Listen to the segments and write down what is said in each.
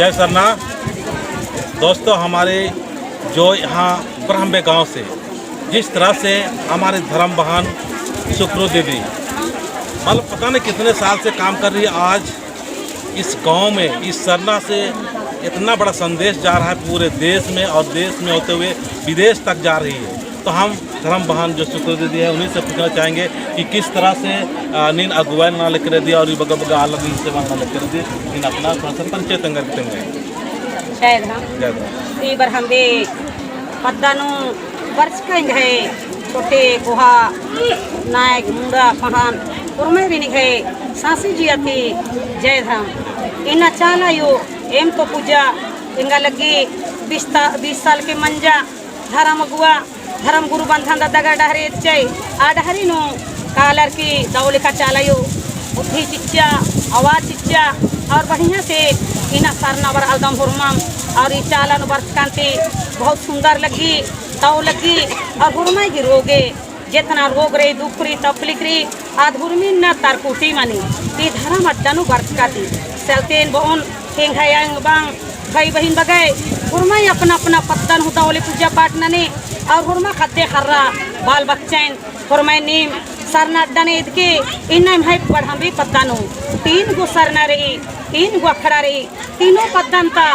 जय सरना। दोस्तों, हमारे जो यहाँ ब्रह्मे गांव से जिस तरह से हमारे धर्म बहन सुक्रू दीदी मतलब पता नहीं कितने साल से काम कर रही है, आज इस गांव में इस सरना से इतना बड़ा संदेश जा रहा है पूरे देश में और देश में होते हुए विदेश तक जा रही है। तो हम धर्म बहन जो सुक्रू दीदी है उन्हीं से पूछना चाहेंगे कि किस तरह से नीन अगुवाई ना लेकर दी और बगा बगा अलग से ना लेकर दी इन अपना थोड़ा सा परिचय करते हैं। ಈ ಬಾರ್ ಹಂದೆ ಪದ್ದಾನು ಬರ್ಸ್ಕಂಗ್ है छोटे गुहा नायक मुंडा पहान उर्मे भी निघे सासी जी अति जय धाम इना चाला यो एम तो पूजा इंगा लगी 20 साल के मंजा धर्म अगुआ धर्म गुरु बंधन दगा डहरे चय आ डहरी नो कालर की दौले का चाला यो बुद्धि चिच्चा आवाज चिच्चा और बढ़िया से इना सरना बर अलदम हुरमाम और ये चालन वर्ष कांति बहुत सुंदर लगी ताव लगी और हुरमाई की रोगे जितना रोग रही दुख रही तकलीफ रही आधुरमी न तारकुटी मानी ये धर्म अड्डानु वर्ष काती सेल्टेन बोन हेंग हायांग बांग भाई बहन बगाए हुरमाई अपना अपना पत्तन होता वाले पूजा पाठ नने और हुरमा खाते खर्रा बाल बच्चन हुरमाई नीम सरना अड्डा ने इधके इन्ना भाई बढ़ा भी पत्तानु 3 गो सरना रही 3 गो अखड़ा रही तीनों पद्दंता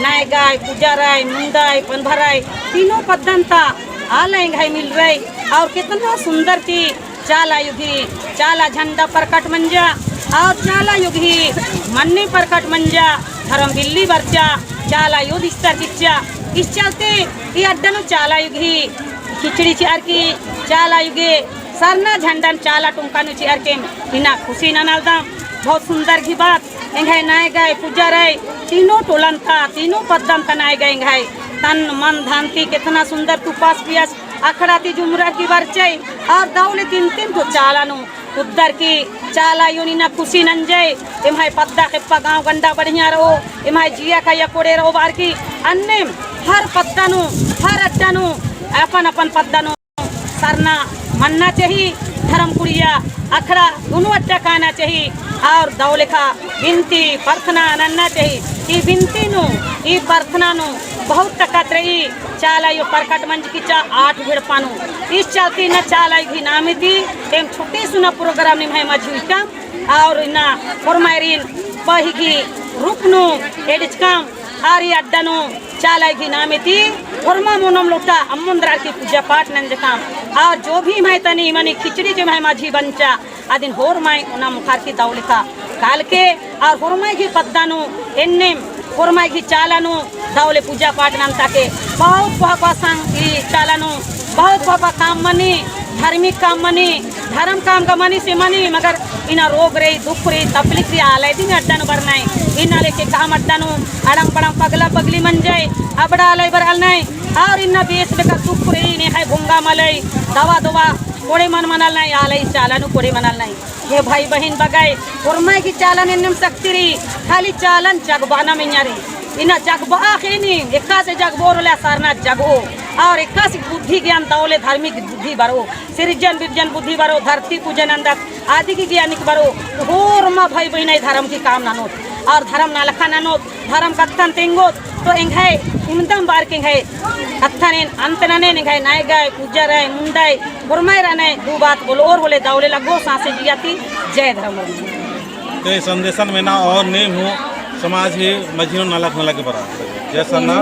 नाय गाय पूजा राय मुंडाय पनभराय तीनों पद्दंता आलय घाय मिल रही और कितना सुंदर थी चाला युगी चाला झंडा परकट मंजा और चाला युगी मन्ने परकट मंजा धर्म बिल्ली बर्चा चाला युद्ध स्तर किच्चा इस चलते ये अड्डनो चाला युगी खिचड़ी चार की चाला युगे सरना झंडन चाला टुमकानु चार के बिना खुशी ननालदाम बहुत सुंदर की बात एंघाई नाय गाय पूजा राय तीनों टोलन था तीनों पद्दम का नाय गाय एंघाई तन मन धानती कितना सुंदर तू पास पियास अखड़ाती जुमरा की बरचय और दौले 3 को चालानु उद्धर की चाला योनी ना खुशी नंजय इमाय पद्दा के गाँव गंडा बढ़िया रहो इमाय जिया का या कोड़े रहो बार की अन्य हर पद्दानु हर अड्डानु अपन अपन पद्दानु सरना मनना चाहिए धर्म कुड़िया अखड़ा दोनों अड्डा कहना चाहिए और दौले का विनती प्रार्थना नन्ना चाहिए ये विनती नु ये प्रार्थना नु बहुत तकत रही चाला यो परकट मंच की 8 भेड़ पानु इस चलती न चाला भी नामी थी एम छोटे सुना प्रोग्राम निम है मजूटा और ना फरमायरीन बहिगी रुकनु एडिचकम आरी अड्डनु चाला की नामी थी फरमा मोनम लोटा अम्मुंद्रा की पूजा पाठ नंजकाम और जो भी मैं तनी मनी खिचड़ी जो मैं माझी बंचा आदिन होर माई उना मुखार की दौले का काल के और होरमाई की पद्दानु एन्ने होरमाई की चालानु दौले पूजा पाठ नंता के बहुत पापा संग की चालानु बहुत पापा काम मनी धार्मिक काम मनी धर्म काम का मनी से मनी मगर इना रोग रही दुख रही तकलीफ रही आलय दिन अड्डानु बरनाई इना लेके काम अड्डानु अड़ंग पड़ंग पगला पगली मन जाए अबड़ा आलय बर अलनाई और इन्ना बेस बेकर दुख रही ने है भुंगा मलई दवा दवा कोड़े मन मनल नहीं आलय चालानु कोड़े मनल नहीं ये भाई बहन बगाए हुरमाई की चालन इन्नम शक्ति रही खाली चालन जगबाना में न्यारी इना जगबा खेनी एका से जगबोरले सरना जगो और एका से बुद्धि ज्ञान दौले धार्मिक बुद्धि बरो सृजन विजन बुद्धि बरो धरती पूजन अंदर आदि की ज्ञानिक बरो होरमा भाई बहन धर्म की काम नानोत और धर्म ना लखा नानोत धर्म कथन तेंगोत तो एंघाई इमदम बार के है अथने अंतनने निघाई नाय गाय पूजा राय मुंडाई बुरमाई रहने दो बात बोलो और बोले दौले लगो सांसे जियाती जय धर्म। तो संदेशन में ना और नहीं हूँ समाज ही मझियों नालक न लगे बरा जय सरना।